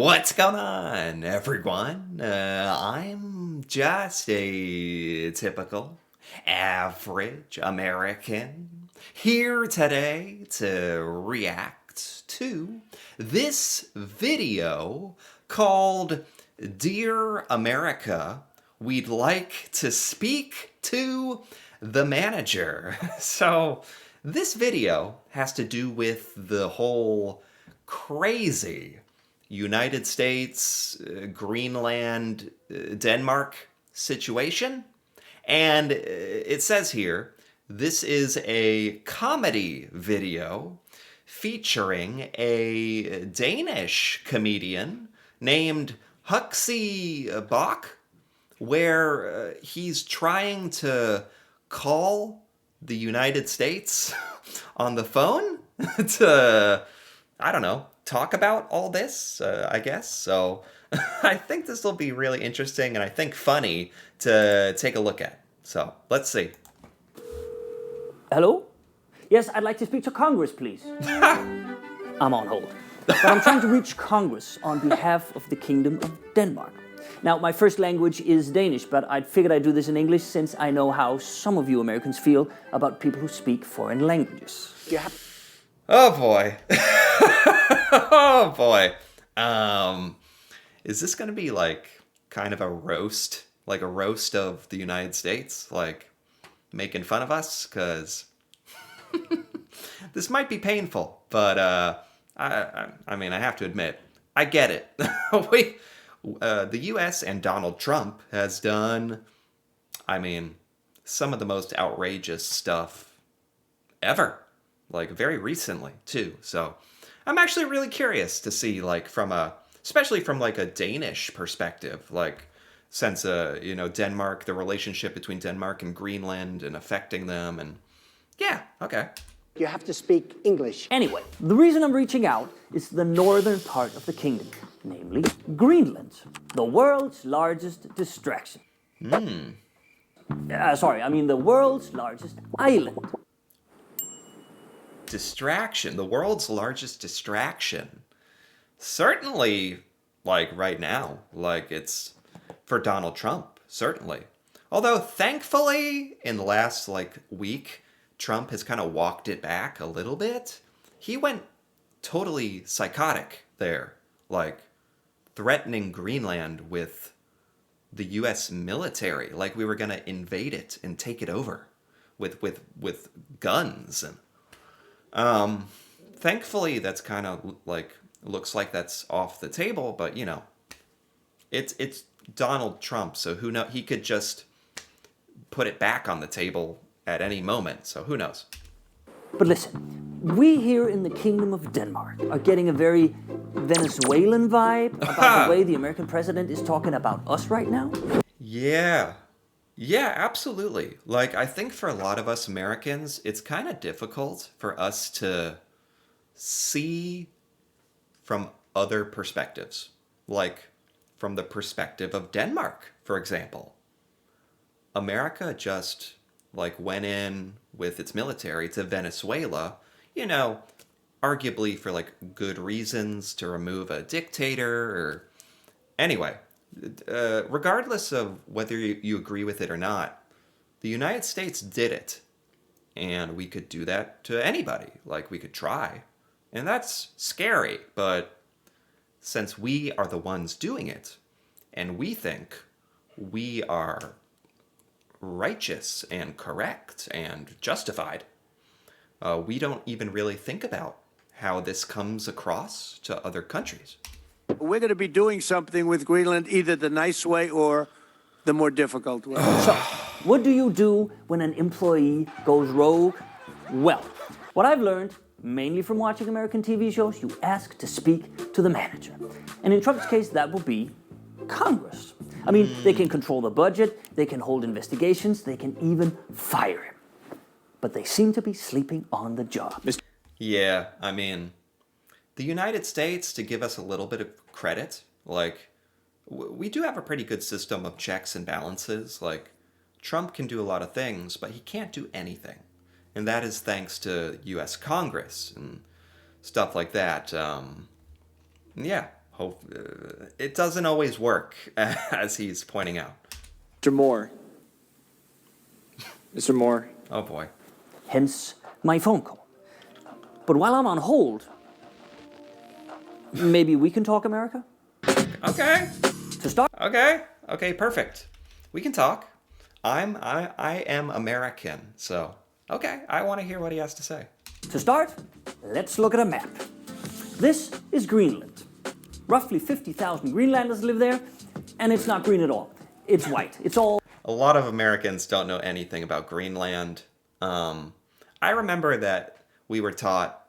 What's going on, everyone? I'm just a typical, average American here today to react to this video called Dear America, We'd Like to Speak to the Manager. So, this video has to do with the whole crazy United States, Greenland, Denmark situation. And it says here, this is a comedy video featuring a Danish comedian named Huxley Bach, where he's trying to call the United States on the phone to, I don't know, talk about all this, I guess. So I think this will be really interesting and I think funny to take a look at. So let's see. Hello? Yes, I'd like to speak to Congress, please. I'm on hold. But I'm trying to reach Congress on behalf of the Kingdom of Denmark. Now, my first language is Danish, but I figured I'd do this in English since I know how some of you Americans feel about people who speak foreign languages. Oh boy. Oh boy. Is this going to be like kind of a roast? Like a roast of the United States? Like making fun of us? Because this might be painful, but I mean, I have to admit, I get it. The U.S. and Donald Trump has done, I mean, some of the most outrageous stuff ever. Like very recently too. So I'm actually really curious to see, like, especially from like a Danish perspective, like since Denmark, the relationship between Denmark and Greenland and affecting them, and yeah, okay. You have to speak English. Anyway, the reason I'm reaching out is the northern part of the kingdom, namely Greenland, the world's largest distraction. The world's largest island. Distraction, the world's largest distraction. Certainly, like right now, like it's for Donald Trump, certainly. Although thankfully, in the last like week, Trump has kind of walked it back a little bit. He went totally psychotic there, like threatening Greenland with the US military, like we were going to invade it and take it over with guns. And thankfully that's kind of like looks like that's off the table, but you know, it's Donald Trump, so who knows, he could just put it back on the table at any moment, so who knows. But listen, we here in the Kingdom of Denmark are getting a very Venezuelan vibe about the way the American president is talking about us right now. Yeah, absolutely. Like, I think for a lot of us Americans, it's kind of difficult for us to see from other perspectives. Like, from the perspective of Denmark, for example. America just, like, went in with its military to Venezuela, you know, arguably for, like, good reasons to remove a dictator or... Anyway, regardless of whether you agree with it or not, the United States did it. And we could do that to anybody. Like, we could try. And that's scary, but since we are the ones doing it, and we think we are righteous and correct and justified, we don't even really think about how this comes across to other countries. We're going to be doing something with Greenland, either the nice way or the more difficult way. So, what do you do when an employee goes rogue? Well, what I've learned, mainly from watching American TV shows, you ask to speak to the manager. And in Trump's case, that will be Congress. I mean, they can control the budget, they can hold investigations, they can even fire him. But they seem to be sleeping on the job. Yeah, I mean, the United States, to give us a little bit of credit, like, we do have a pretty good system of checks and balances. Like, Trump can do a lot of things, but he can't do anything. And that is thanks to U.S. Congress and stuff like that. Yeah, it doesn't always work, as he's pointing out. Mr. Moore. Mr. Moore. Oh boy. Hence my phone call. But while I'm on hold, maybe we can talk America? Okay. To start, Okay, perfect. We can talk. I am American, so okay, I want to hear what he has to say. let's look at a map. This is Greenland. Roughly 50,000 Greenlanders live there, and it's not green at all. It's white. It's all A lot of Americans don't know anything about Greenland. I remember that we were taught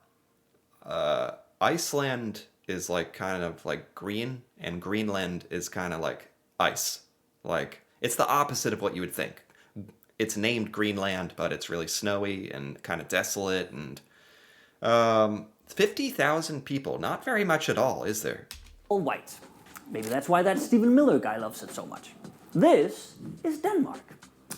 Iceland is like kind of like green, and Greenland is kind of like ice. Like, it's the opposite of what you would think. It's named Greenland, but it's really snowy and kind of desolate, and 50,000 people, not very much at all, is there? white. Maybe that's why that Stephen Miller guy loves it so much. This is Denmark,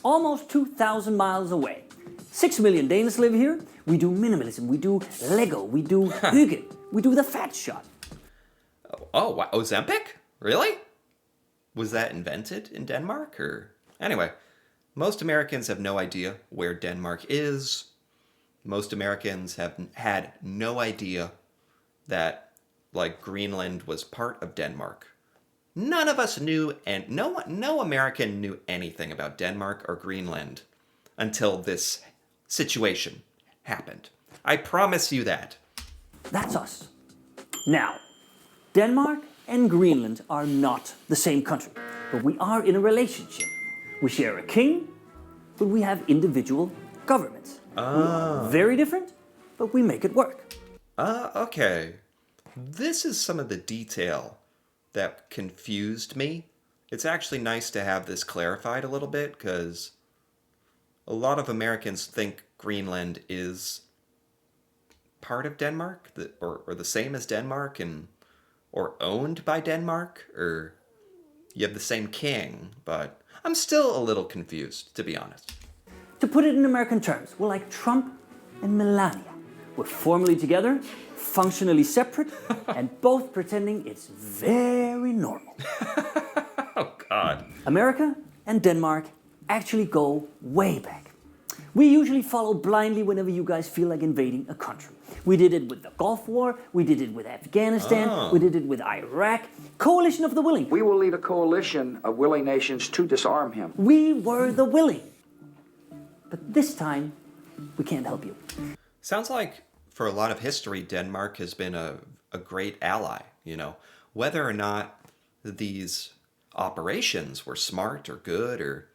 almost 2,000 miles away. 6 million Danes live here. We do minimalism, we do Lego, we do hygge, we do the fat shot. Oh, wow. Ozempic? Really? Was that invented in Denmark, or? Anyway, most Americans have no idea where Denmark is. Most Americans have had no idea that, like, Greenland was part of Denmark. None of us knew, and no American knew anything about Denmark or Greenland until this situation happened. I promise you that. That's us. Now, Denmark and Greenland are not the same country, but we are in a relationship. We share a king, but we have individual governments. Very different, but we make it work. Okay. This is some of the detail that confused me. It's actually nice to have this clarified a little bit, because a lot of Americans think Greenland is part of Denmark, or the same as Denmark, or owned by Denmark, or you have the same king, but I'm still a little confused, to be honest. To put it in American terms, we're like Trump and Melania. We're formally together, functionally separate, and both pretending it's very normal. Oh, God. America and Denmark actually go way back. We usually follow blindly whenever you guys feel like invading a country. We did it with the Gulf War, we did it with Afghanistan, we did it with Iraq. Coalition of the willing. We will lead a coalition of willing nations to disarm him. We were the willing. But this time, we can't help you. Sounds like for a lot of history, Denmark has been a great ally, you know. Whether or not these operations were smart or good, or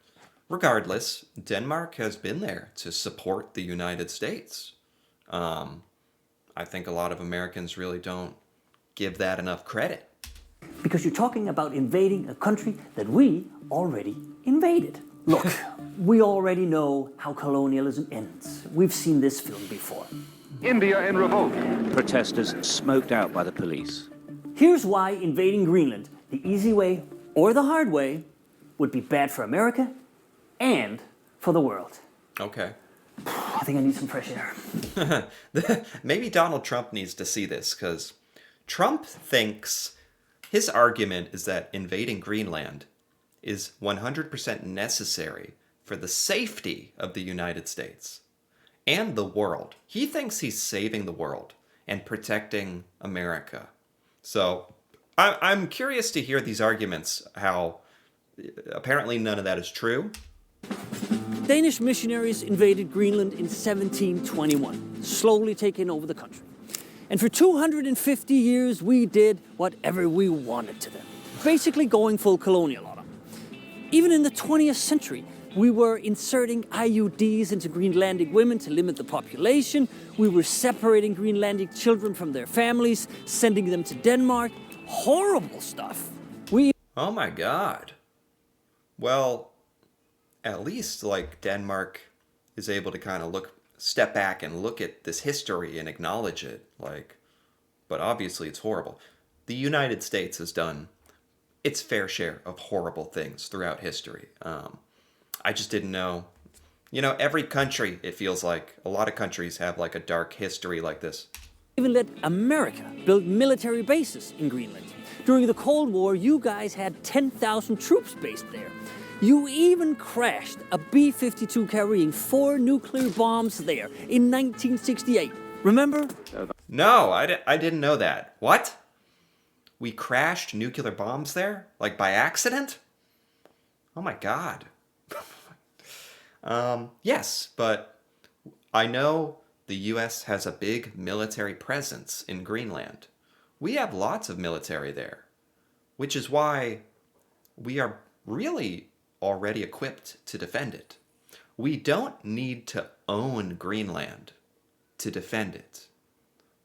regardless, Denmark has been there to support the United States. I think a lot of Americans really don't give that enough credit. Because you're talking about invading a country that we already invaded. Look, we already know how colonialism ends. We've seen this film before. India in revolt. Protesters smoked out by the police. Here's why invading Greenland, the easy way or the hard way, would be bad for America and for the world. Okay. I think I need some fresh air. Maybe Donald Trump needs to see this, because Trump thinks his argument is that invading Greenland is 100% necessary for the safety of the United States and the world. He thinks he's saving the world and protecting America. So I'm curious to hear these arguments, how apparently none of that is true. Danish missionaries invaded Greenland in 1721, slowly taking over the country. And for 250 years, we did whatever we wanted to them, basically going full colonial on them. Even in the 20th century, we were inserting IUDs into Greenlandic women to limit the population. We were separating Greenlandic children from their families, sending them to Denmark. Horrible stuff. Oh my God. Well, at least like Denmark is able to kind of step back and look at this history and acknowledge it. But obviously it's horrible. The United States has done its fair share of horrible things throughout history. I just didn't know. You know, every country, it feels like, a lot of countries have like a dark history like this. Even let America build military bases in Greenland. During the Cold War, you guys had 10,000 troops based there. You even crashed a B-52 carrying 4 nuclear bombs there in 1968. Remember? No, I didn't know that. What? We crashed nuclear bombs there? Like by accident? Oh my god. Yes, but I know the US has a big military presence in Greenland. We have lots of military there, which is why we are really already equipped to defend it. We don't need to own Greenland to defend it.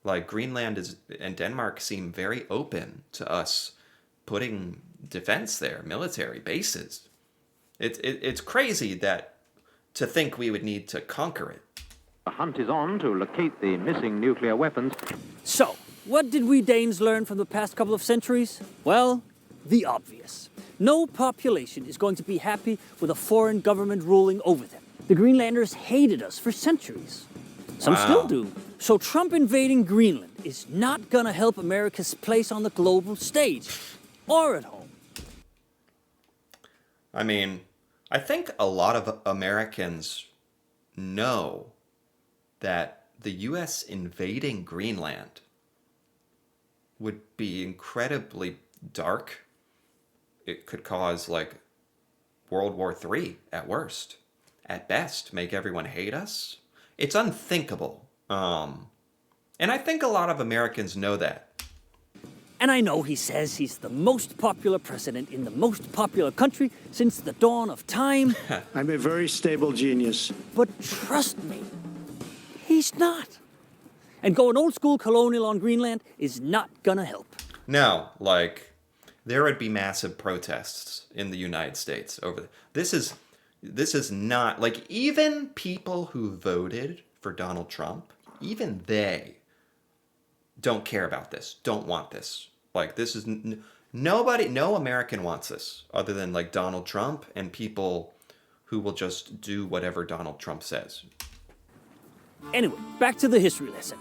Like Greenland and Denmark seem very open to us putting defense there, military bases. It's crazy that to think we would need to conquer it. The hunt is on to locate the missing nuclear weapons. So, what did we Danes learn from the past couple of centuries? Well, the obvious. No population is going to be happy with a foreign government ruling over them. The Greenlanders hated us for centuries. Some still do. So Trump invading Greenland is not gonna help America's place on the global stage or at home. I mean, I think a lot of Americans know that the US invading Greenland would be incredibly dark. It could cause like World War III at worst. At best, make everyone hate us. It's unthinkable. And I think a lot of Americans know that. And I know he says he's the most popular president in the most popular country since the dawn of time. I'm a very stable genius. But trust me, he's not. And going old school colonial on Greenland is not gonna help. No, like there would be massive protests in the United States over this is not like even people who voted for Donald Trump, even they don't care about this, don't want this. Like this is nobody, no American wants this other than like Donald Trump and people who will just do whatever Donald Trump says. Anyway, back to the history lesson.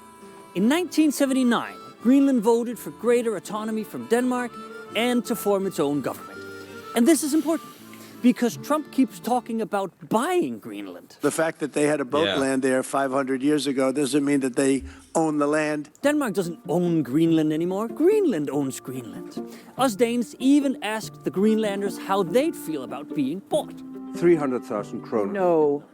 In 1979, Greenland voted for greater autonomy from Denmark and to form its own government. And this is important because Trump keeps talking about buying Greenland. The fact that they had a boat Yeah. land there 500 years ago doesn't mean that they own the land. Denmark doesn't own Greenland anymore. Greenland owns Greenland. Us Danes even asked the Greenlanders how they'd feel about being bought. 300,000 kroner.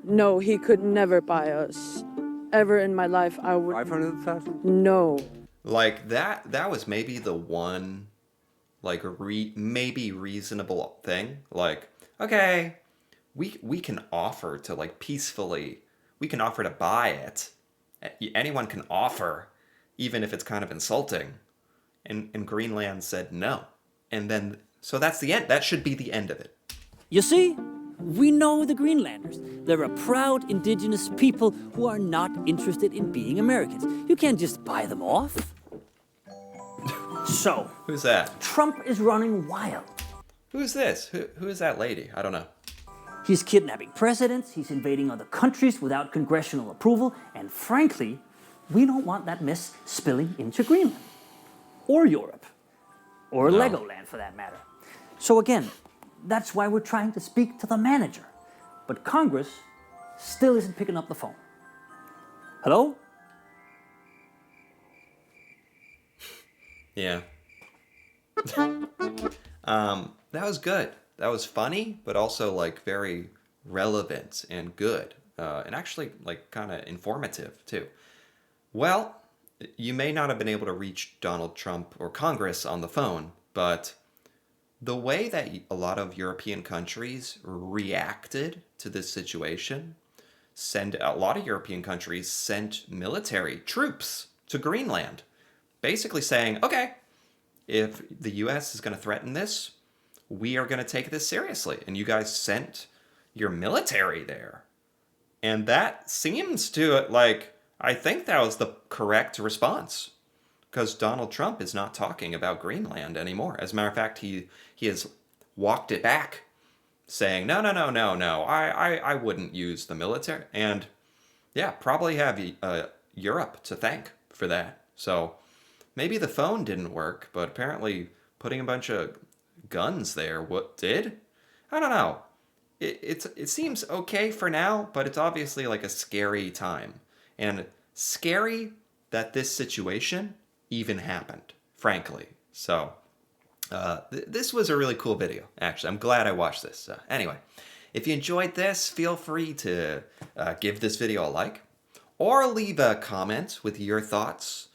No, he could never buy us. Ever in my life, I would. 500,000? No. Like that was maybe the one like maybe reasonable thing. Like, okay, we can offer to like peacefully, we can offer to buy it. Anyone can offer, even if it's kind of insulting. And Greenland said no. And then, so that's the end. That should be the end of it. You see, we know the Greenlanders. They're a proud indigenous people who are not interested in being Americans. You can't just buy them off. So, Who's that? Trump is running wild. Who's this? Who is that lady? I don't know. He's kidnapping presidents, he's invading other countries without congressional approval, and frankly, we don't want that mess spilling into Greenland. Or Europe. Or Legoland, for that matter. So again, that's why we're trying to speak to the manager. But Congress still isn't picking up the phone. Hello? Yeah. That was good. That was funny, but also like very relevant and good. And actually like kind of informative too. Well, you may not have been able to reach Donald Trump or Congress on the phone, but the way that a lot of European countries reacted to this situation, a lot of European countries sent military troops to Greenland, basically saying, okay, if the US is going to threaten this, we are going to take this seriously. And you guys sent your military there. And that seems to, like, I think that was the correct response. Because Donald Trump is not talking about Greenland anymore. As a matter of fact, he has walked it back, saying, no, I wouldn't use the military. And yeah, probably have Europe to thank for that. So maybe the phone didn't work, but apparently putting a bunch of guns there what did? I don't know. It seems okay for now, but it's obviously like a scary time. And scary that this situation even happened, frankly. So, this was a really cool video, actually. I'm glad I watched this. Anyway, if you enjoyed this, feel free to give this video a like or leave a comment with your thoughts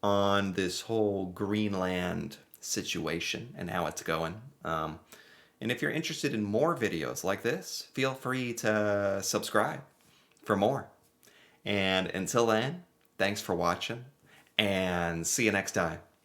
on this whole Greenland situation and how it's going. And if you're interested in more videos like this, feel free to subscribe for more. And until then, thanks for watching, and see you next time.